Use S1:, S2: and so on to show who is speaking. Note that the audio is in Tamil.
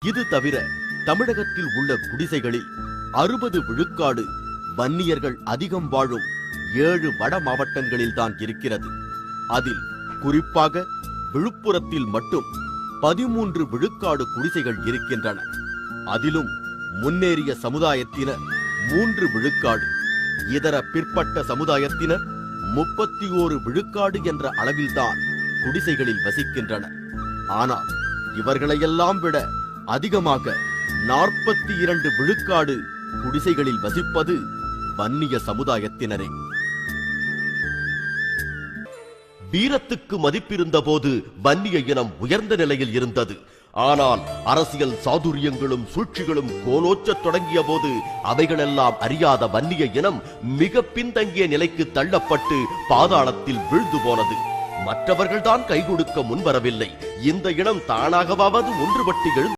S1: இது தவிர தமிழகத்தில் உள்ள குடிசைகளில் 60 விழுக்காடு வன்னியர்கள் அதிகம் வாழும் 7 வட மாவட்டங்களில் தான் இருக்கிறது. அதில் குறிப்பாக விழுப்புரத்தில் மட்டும் 13 விழுக்காடு குடிசைகள் இருக்கின்றன. அதிலும் முன்னேறிய சமுதாயத்தினர் 3 விழுக்காடு, இதர பிற்பட்ட சமுதாயத்தினர் 31 விழுக்காடு என்ற அளவில்தான் குடிசைகளில் வசிக்கின்றனர். ஆனால் இவர்களையெல்லாம் விட அதிகமாக 42 விழுக்காடு குடிசைகளில் வசிப்பது வன்னிய சமுதாயத்தினரே. வீரத்துக்கு மதிப்பிருந்த போது வன்னிய இனம் உயர்ந்த நிலையில் இருந்தது. ஆனால் அரசியல் சாதுரியங்களும் சூழ்ச்சிகளும் கோலோச்சத் தொடங்கிய போது அவைகளெல்லாம் அறியாத வன்னிய இனம் மிக பின்தங்கிய நிலைக்கு தள்ளப்பட்டு பாதாளத்தில் வீழ்ந்து போனது. மற்றவர்கள்தான் கை கொடுக்க முன்வரவில்லை. இந்த இனம் தானாகவாவது ஒன்றுபட்டு எழுந்து